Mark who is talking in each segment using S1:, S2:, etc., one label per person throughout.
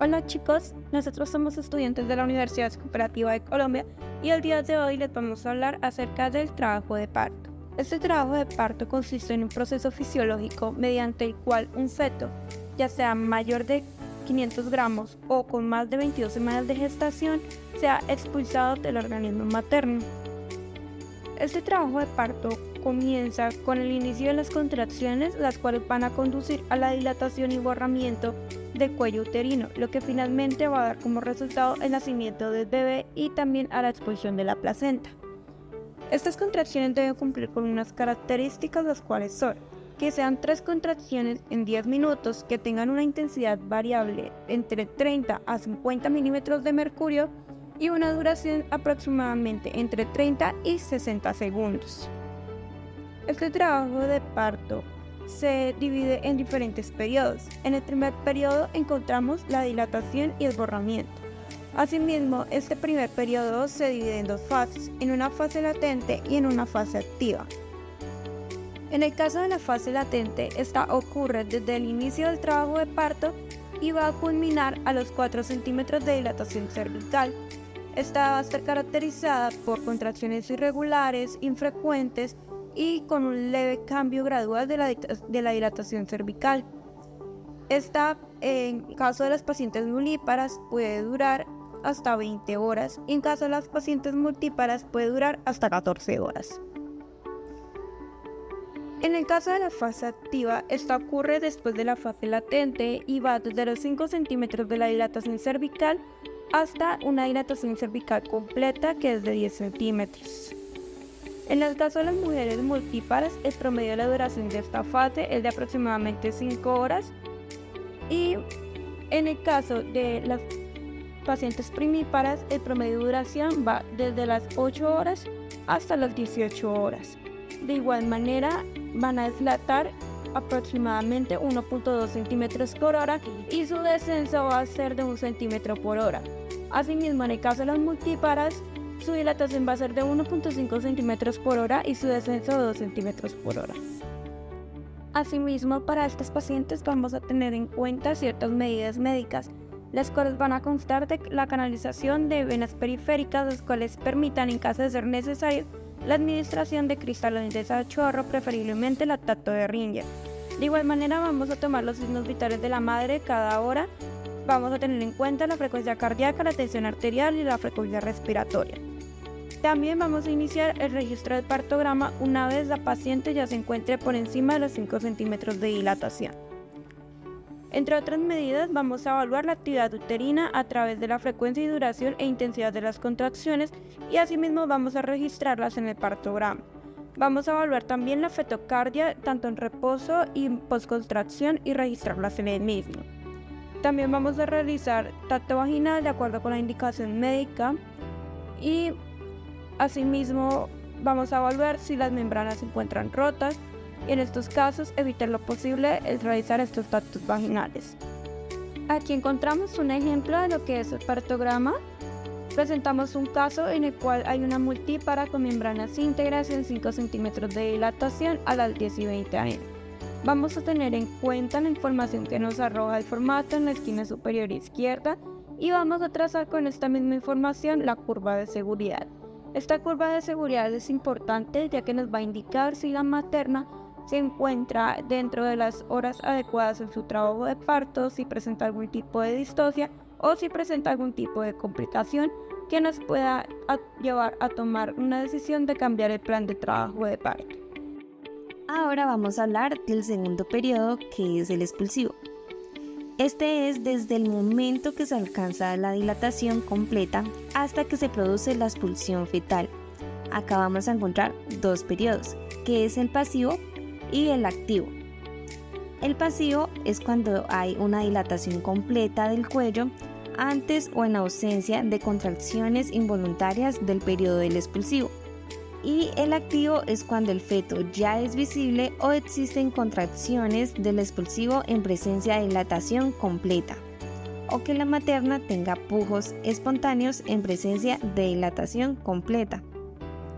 S1: Hola chicos, nosotros somos estudiantes de la Universidad Cooperativa de Colombia y el día de hoy les vamos a hablar acerca del trabajo de parto. Este trabajo de parto consiste en un proceso fisiológico mediante el cual un feto, ya sea mayor de 500 gramos o con más de 22 semanas de gestación, sea expulsado del organismo materno. Este trabajo de parto comienza con el inicio de las contracciones, las cuales van a conducir a la dilatación y borramiento del cuello uterino, lo que finalmente va a dar como resultado el nacimiento del bebé y también a la expulsión de la placenta. Estas contracciones deben cumplir con unas características, las cuales son que sean 3 contracciones en 10 minutos, que tengan una intensidad variable entre 30 a 50 milímetros de mercurio y una duración aproximadamente entre 30 y 60 segundos. Este trabajo de parto se divide en diferentes periodos. En el primer periodo encontramos la dilatación y el borramiento. Asimismo, este primer periodo se divide en 2 fases, en una fase latente y en una fase activa. En el caso de la fase latente, esta ocurre desde el inicio del trabajo de parto y va a culminar a los 4 centímetros de dilatación cervical. Esta va a estar caracterizada por contracciones irregulares, infrecuentes y con un leve cambio gradual de la dilatación cervical. Esta, en caso de las pacientes nulíparas, puede durar hasta 20 horas y en caso de las pacientes multíparas puede durar hasta 14 horas. En el caso de la fase activa, esta ocurre después de la fase latente y va desde los 5 centímetros de la dilatación cervical hasta una dilatación cervical completa que es de 10 centímetros. En el caso de las mujeres multíparas, el promedio de la duración de esta fase es de aproximadamente 5 horas y en el caso de las pacientes primíparas, el promedio de duración va desde las 8 horas hasta las 18 horas. De igual manera, van a dilatar aproximadamente 1.2 centímetros por hora y su descenso va a ser de 1 centímetro por hora. Asimismo, en el caso de las multíparas, su dilatación va a ser de 1.5 centímetros por hora y su descenso de 2 centímetros por hora. Asimismo, para estas pacientes vamos a tener en cuenta ciertas medidas médicas, las cuales van a constar de la canalización de venas periféricas, las cuales permitan, en caso de ser necesario, la administración de cristalones de chorro, preferiblemente lactato de Ringer. De igual manera, vamos a tomar los signos vitales de la madre cada hora. Vamos a tener en cuenta la frecuencia cardíaca, la tensión arterial y la frecuencia respiratoria. También vamos a iniciar el registro del partograma una vez la paciente ya se encuentre por encima de los 5 centímetros de dilatación. Entre otras medidas, vamos a evaluar la actividad uterina a través de la frecuencia y duración e intensidad de las contracciones y asimismo vamos a registrarlas en el partograma. Vamos a evaluar también la fetocardia tanto en reposo y postcontracción y registrarlas en el mismo. También vamos a realizar tacto vaginal de acuerdo con la indicación médica y asimismo vamos a evaluar si las membranas se encuentran rotas y en estos casos evitar lo posible el realizar estos tactos vaginales. Aquí encontramos un ejemplo de lo que es el partograma. Presentamos un caso en el cual hay una multípara con membranas íntegras en 5 centímetros de dilatación a las 10 y 20 am. Vamos a tener en cuenta la información que nos arroja el formato en la esquina superior izquierda y vamos a trazar con esta misma información la curva de seguridad. Esta curva de seguridad es importante ya que nos va a indicar si la materna se encuentra dentro de las horas adecuadas en su trabajo de parto, si presenta algún tipo de distocia o si presenta algún tipo de complicación que nos pueda llevar a tomar una decisión de cambiar el plan de trabajo de parto.
S2: Ahora vamos a hablar del segundo periodo, que es el expulsivo. Este es desde el momento que se alcanza la dilatación completa hasta que se produce la expulsión fetal. Acá vamos a encontrar 2 periodos, que es el pasivo y el activo. El pasivo es cuando hay una dilatación completa del cuello antes o en ausencia de contracciones involuntarias del periodo del expulsivo. Y el activo es cuando el feto ya es visible o existen contracciones del expulsivo en presencia de dilatación completa, o que la materna tenga pujos espontáneos en presencia de dilatación completa.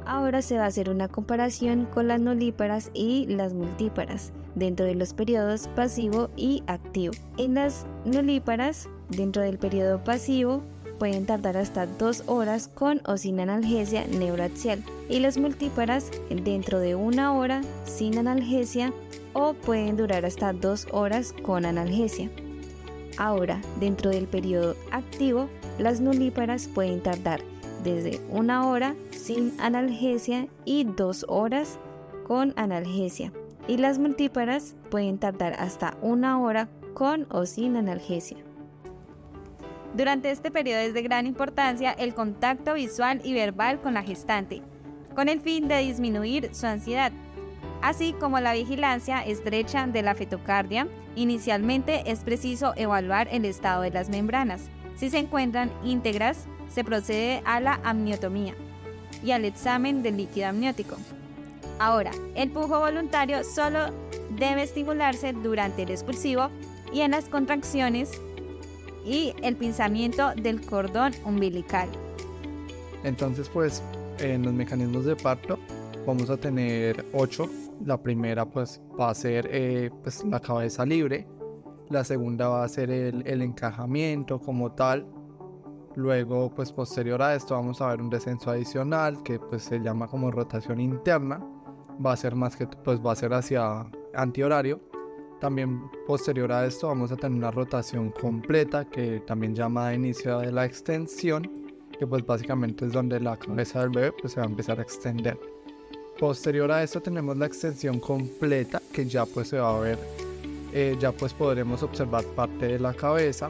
S2: Ahora se va a hacer una comparación con las nulíparas y las multíparas dentro de los periodos pasivo y activo. En las nulíparas Dentro del periodo pasivo pueden tardar hasta 2 horas con o sin analgesia neuroaxial y las multíparas dentro de 1 hora sin analgesia o pueden durar hasta 2 horas con analgesia. Ahora, dentro del periodo activo, las nulíparas pueden tardar desde 1 hora sin analgesia y 2 horas con analgesia y las multíparas pueden tardar hasta 1 hora con o sin analgesia.
S3: Durante este periodo es de gran importancia el contacto visual y verbal con la gestante, con el fin de disminuir su ansiedad, así como la vigilancia estrecha de la fetocardia. Inicialmente es preciso evaluar el estado de las membranas. Si se encuentran íntegras, se procede a la amniotomía y al examen del líquido amniótico. Ahora, el pujo voluntario solo debe estimularse durante el expulsivo y en las contracciones y el pinzamiento del cordón umbilical.
S4: Entonces, pues, en los mecanismos de parto vamos a tener 8. La primera, pues, va a ser pues, la cabeza libre. La segunda va a ser el encajamiento como tal. Luego, pues, posterior a esto vamos a ver un descenso adicional que, pues, se llama como rotación interna. Va a ser más que, pues, va a ser hacia antihorario. También posterior a esto vamos a tener una rotación completa que también llama inicio de la extensión, que pues básicamente es donde la cabeza del bebé pues se va a empezar a extender. Posterior a esto tenemos la extensión completa, que ya pues se va a ver, ya pues podremos observar parte de la cabeza.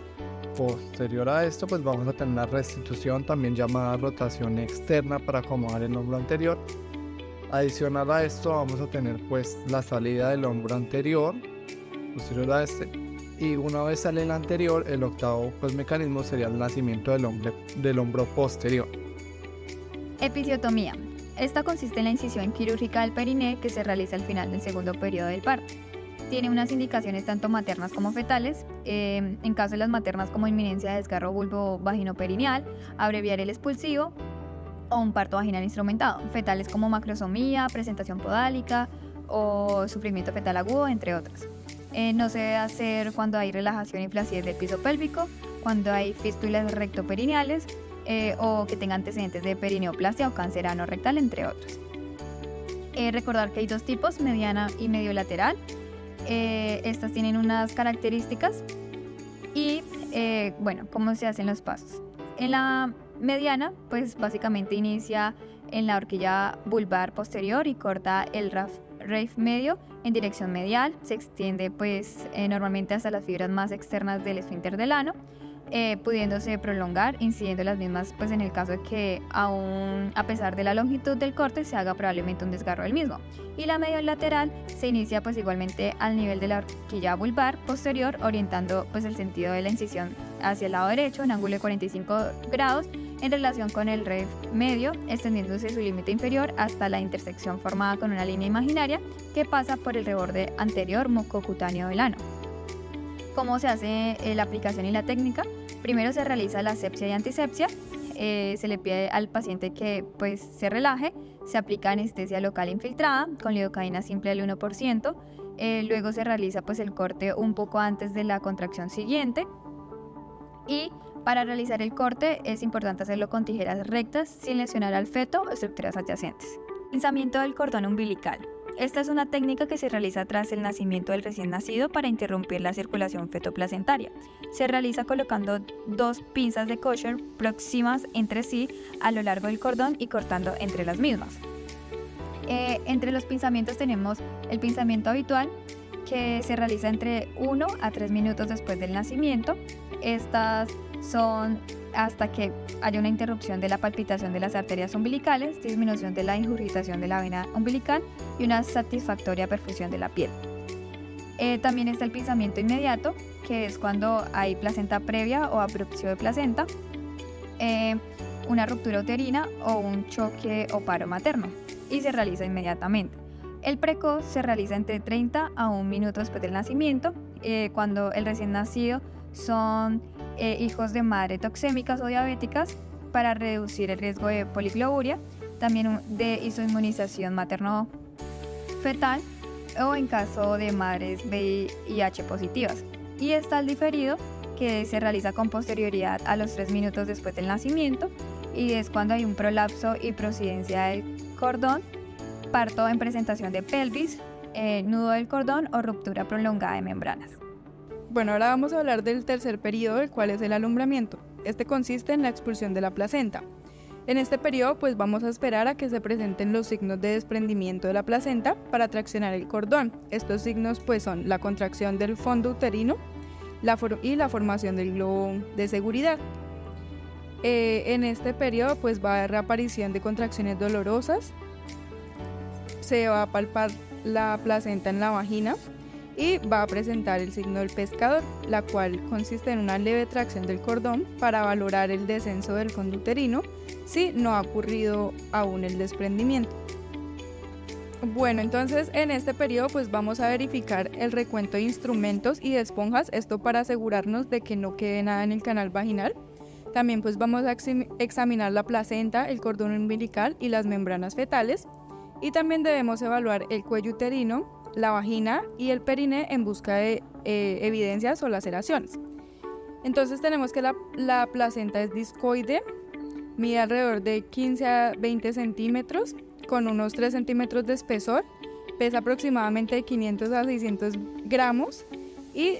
S4: Posterior a esto pues vamos a tener una restitución también llamada rotación externa para acomodar el hombro anterior. Adicional a esto vamos a tener pues la salida del hombro anterior posterior a este, y una vez sale el anterior, el octavo pues mecanismo sería el nacimiento del hombro posterior.
S5: Episiotomía. Esta consiste en la incisión quirúrgica del periné que se realiza al final del segundo periodo del parto. Tiene unas indicaciones tanto maternas como fetales. En caso de las maternas, como inminencia de desgarro vulvo-vaginoperineal, abreviar el expulsivo o un parto vaginal instrumentado. Fetales como macrosomía, presentación podálica o sufrimiento fetal agudo, entre otras. No se debe hacer cuando hay relajación y flacidez del piso pélvico, cuando hay fístulas rectoperineales o que tenga antecedentes de perineoplastia o cáncer ano rectal, entre otros. Recordar que hay 2 tipos, mediana y mediolateral. Estas tienen unas características y bueno, ¿cómo se hacen los pasos? En la mediana, pues básicamente inicia en la horquilla vulvar posterior y corta el raíz medio en dirección medial, se extiende pues normalmente hasta las fibras más externas del esfínter del ano, pudiéndose prolongar, incidiendo las mismas pues en el caso de que aún a pesar de la longitud del corte se haga probablemente un desgarro del mismo. Y la mediolateral se inicia pues igualmente al nivel de la horquilla vulvar posterior, orientando pues el sentido de la incisión hacia el lado derecho en ángulo de 45 grados en relación con el raíz medio, extendiéndose su límite inferior hasta la intersección formada con una línea imaginaria que pasa por el reborde anterior mucocutáneo del ano. ¿Cómo se hace la aplicación y la técnica? Primero se realiza la asepsia y antisepsia. Se le pide al paciente que pues se relaje, se aplica anestesia local infiltrada con lidocaína simple del 1%, luego se realiza pues el corte un poco antes de la contracción siguiente y para realizar el corte es importante hacerlo con tijeras rectas sin lesionar al feto o estructuras adyacentes. Pinzamiento del cordón umbilical. Esta es una técnica que se realiza tras el nacimiento del recién nacido para interrumpir la circulación fetoplacentaria. Se realiza colocando 2 pinzas de kosher próximas entre sí a lo largo del cordón y cortando entre las mismas. Entre los pinzamientos tenemos el pinzamiento habitual, que se realiza entre 1 a 3 minutos después del nacimiento. Estas son hasta que haya una interrupción de la palpitación de las arterias umbilicales, disminución de la ingurgitación de la vena umbilical y una satisfactoria perfusión de la piel. También está el pinzamiento inmediato, que es cuando hay placenta previa o abrupción de placenta, una ruptura uterina o un choque o paro materno, y se realiza inmediatamente. El precoz se realiza entre 30 a 1 minuto después del nacimiento, cuando el recién nacido son hijos de madre toxémicas o diabéticas, para reducir el riesgo de poligloburia, también de isoinmunización materno-fetal o en caso de madres VIH positivas. Y está el diferido, que se realiza con posterioridad a los 3 minutos después del nacimiento, y es cuando hay un prolapso y prosidencia del cordón, parto en presentación de pelvis, nudo del cordón o ruptura prolongada de membranas.
S6: Bueno, ahora vamos a hablar del tercer periodo, el cual es el alumbramiento. Este consiste en la expulsión de la placenta. En este periodo pues vamos a esperar a que se presenten los signos de desprendimiento de la placenta para traccionar el cordón. Estos signos pues son la contracción del fondo uterino y la formación del globo de seguridad. En este periodo pues va a haber reaparición de contracciones dolorosas, se va a palpar la placenta en la vagina y va a presentar el signo del pescador, la cual consiste en una leve tracción del cordón para valorar el descenso del fondo uterino si no ha ocurrido aún el desprendimiento. Bueno, entonces en este periodo pues vamos a verificar el recuento de instrumentos y de esponjas, esto para asegurarnos de que no quede nada en el canal vaginal. También pues vamos a examinar la placenta, el cordón umbilical y las membranas fetales, y también debemos evaluar el cuello uterino, la vagina y el periné en busca de evidencias o laceraciones. Entonces tenemos que la placenta es discoide, mide alrededor de 15 a 20 centímetros, con unos 3 centímetros de espesor, pesa aproximadamente de 500 a 600 gramos y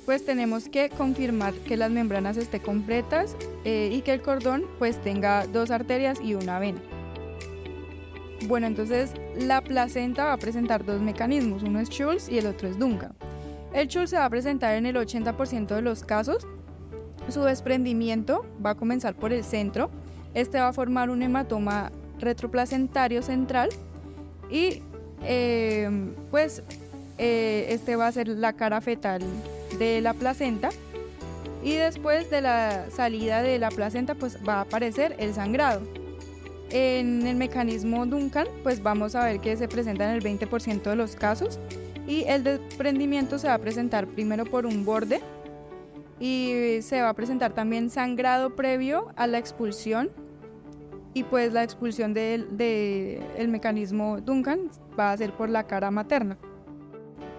S6: pues tenemos que confirmar que las membranas estén completas y que el cordón pues tenga 2 arterias y una vena. Bueno, entonces la placenta va a presentar 2 mecanismos, uno es Schultz y el otro es Duncan. El Schultz se va a presentar en el 80% de los casos. Su desprendimiento va a comenzar por el centro. Este va a formar un hematoma retroplacentario central y este va a ser la cara fetal de la placenta, y después de la salida de la placenta pues va a aparecer el sangrado. En el mecanismo Duncan pues vamos a ver que se presenta en el 20% de los casos, y el desprendimiento se va a presentar primero por un borde y se va a presentar también sangrado previo a la expulsión, y pues la expulsión del mecanismo Duncan va a ser por la cara materna.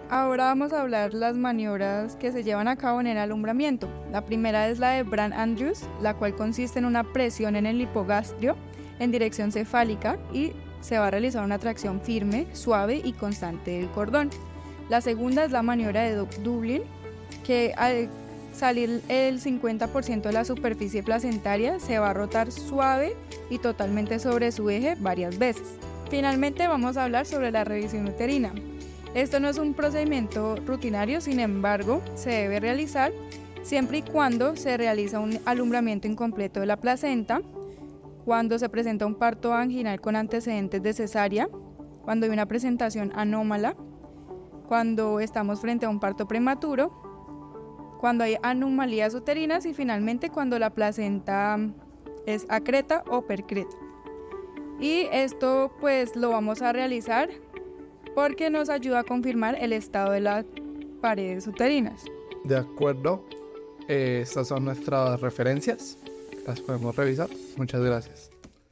S6: Ahora vamos a hablar las maniobras que se llevan a cabo en el alumbramiento. La primera es la de Brandt-Andrews, la cual consiste en una presión en el hipogastrio en dirección cefálica y se va a realizar una tracción firme, suave y constante del cordón. La segunda es la maniobra de Dublin, que al salir el 50% de la superficie placentaria se va a rotar suave y totalmente sobre su eje varias veces. Finalmente vamos a hablar sobre la revisión uterina. Esto no es un procedimiento rutinario, sin embargo, se debe realizar siempre y cuando se realiza un alumbramiento incompleto de la placenta, cuando se presenta un parto vaginal con antecedentes de cesárea, cuando hay una presentación anómala, cuando estamos frente a un parto prematuro, cuando hay anomalías uterinas y finalmente cuando la placenta es acreta o percreta. Y esto pues lo vamos a realizar porque nos ayuda a confirmar el estado de las paredes uterinas.
S4: De acuerdo, estas son nuestras referencias, las podemos revisar. Muchas gracias.